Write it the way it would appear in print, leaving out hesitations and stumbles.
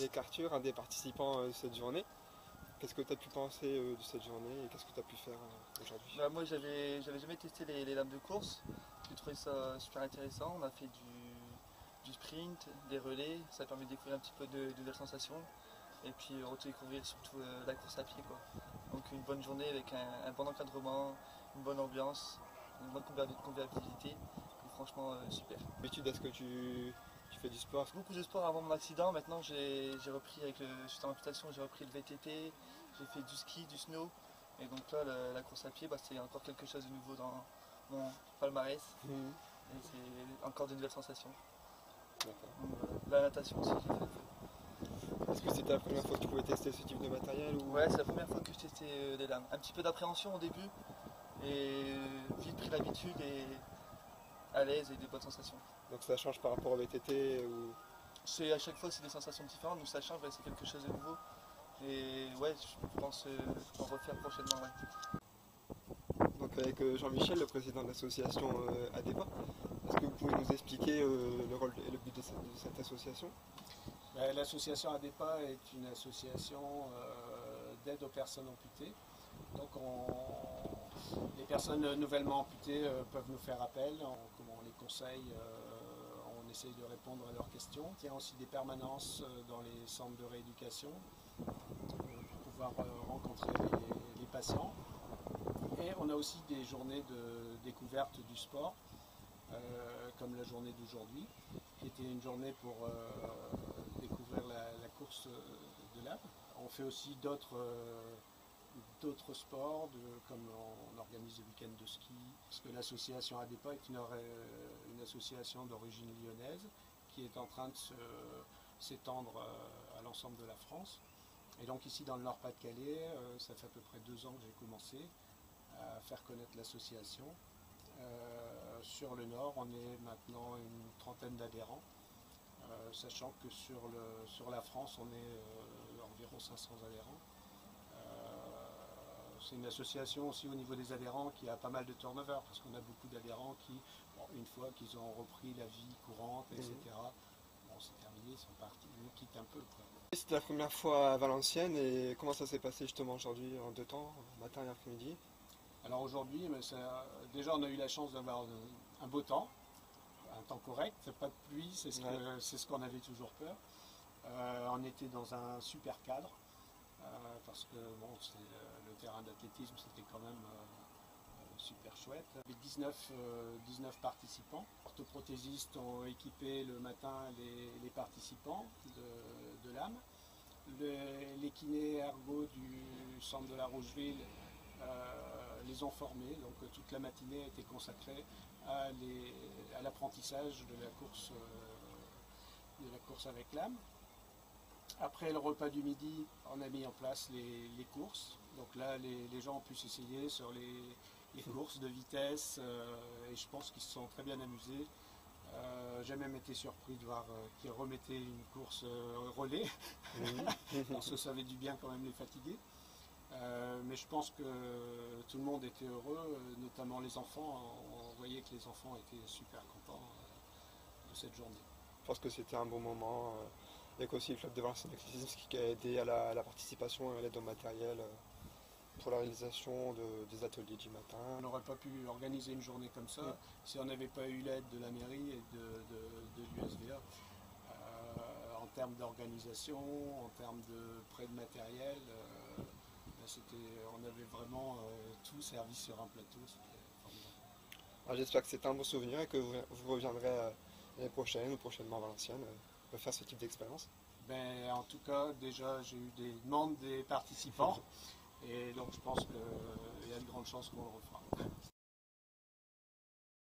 avec Arthur, un des participants de cette journée. Qu'est-ce que tu as pu penser de cette journée et qu'est-ce que tu as pu faire aujourd'hui? Bah, moi j'avais jamais testé les lames de course, j'ai trouvé ça super intéressant, on a fait du sprint, des relais, ça permet de découvrir un petit peu de nouvelles sensations et puis redécouvrir surtout la course à pied quoi. Donc une bonne journée avec un bon encadrement, une bonne ambiance, une bonne convivialité et franchement super. D'habitude, est-ce que tu fais du sport? Beaucoup de sport avant mon accident, maintenant j'ai repris suite à l'amputation, j'ai repris le VTT, j'ai fait du ski, du snow. Et donc là, la course à pied, bah, c'est encore quelque chose de nouveau dans mon palmarès. Mhm. Et c'est encore de nouvelles sensations. D'accord. Donc, voilà. La natation aussi, j'ai fait. Est-ce que c'était la première fois que tu pouvais tester ce type de matériel ou... Ouais, c'est la première fois que je testais des lames. Un petit peu d'appréhension au début, et vite pris l'habitude et à l'aise et des bonnes sensations. Donc ça change par rapport au VTT ou... À chaque fois, c'est des sensations différentes, donc ça change, ouais, c'est quelque chose de nouveau. Et ouais, je pense en refaire prochainement. Ouais. Donc avec Jean-Michel, le président de l'association ADEPA, est-ce que vous pouvez nous expliquer le rôle et le but de cette association? L'association ADEPA est une association d'aide aux personnes amputées. Donc les personnes nouvellement amputées peuvent nous faire appel, on les conseille, on essaye de répondre à leurs questions. Il y a aussi des permanences dans les centres de rééducation pour pouvoir rencontrer les patients. Et on a aussi des journées de découverte du sport, comme la journée d'aujourd'hui, qui était une journée pour découvrir la course de lame. On fait aussi d'autres sports, comme on organise des week-ends de ski, parce que l'association ADEPA est une association d'origine lyonnaise qui est en train de s'étendre à l'ensemble de la France. Et donc ici dans le Nord-Pas-de-Calais, ça fait à peu près 2 ans que j'ai commencé à faire connaître l'association. Sur le Nord, on est maintenant une trentaine d'adhérents, sachant que sur la France, on est environ 500 adhérents. C'est une association aussi au niveau des adhérents qui a pas mal de turnover, parce qu'on a beaucoup d'adhérents qui, une fois qu'ils ont repris la vie courante, etc., bon, c'est terminé, ils sont partis, ils nous quittent un peu, quoi. C'était la première fois à Valenciennes et comment ça s'est passé justement aujourd'hui en 2 temps, matin et après-midi? Alors aujourd'hui, déjà on a eu la chance d'avoir un beau temps, un temps correct, pas de pluie, c'est ce qu'on avait toujours peur. On était dans un super cadre, parce que bon, le terrain d'athlétisme c'était quand même super chouette. Il y avait 19 participants. Les orthoprothésistes ont équipé le matin les participants de l'âme. Les kinés ergo du centre de la Rocheville les ont formés, donc toute la matinée a été consacrée à l'apprentissage de la course avec l'âme. Après le repas du midi, on a mis en place les courses. Donc là, les gens ont pu s'essayer sur les courses de vitesse et je pense qu'ils se sont très bien amusés. J'ai même été surpris de voir qu'ils remettaient une course relais, parce que ça avait dû bien quand même les fatiguer. Mais je pense que tout le monde était heureux, notamment les enfants. On voyait que les enfants étaient super contents de cette journée. Je pense que c'était un bon moment. Il y a aussi le club de Valenciennes Athlétisme qui a aidé à la participation et à l'aide au matériel pour la réalisation des ateliers du matin. On n'aurait pas pu organiser une journée comme ça si on n'avait pas eu l'aide de la mairie et de l'USVA. En termes d'organisation, en termes de prêt de matériel, on avait vraiment tout servi sur un plateau. J'espère que c'est un bon souvenir et que vous reviendrez l'année prochaine ou prochainement à Valenciennes pour faire ce type d'expérience. En tout cas, déjà j'ai eu des demandes des participants et donc je pense qu'il y a de grandes chances qu'on le refera.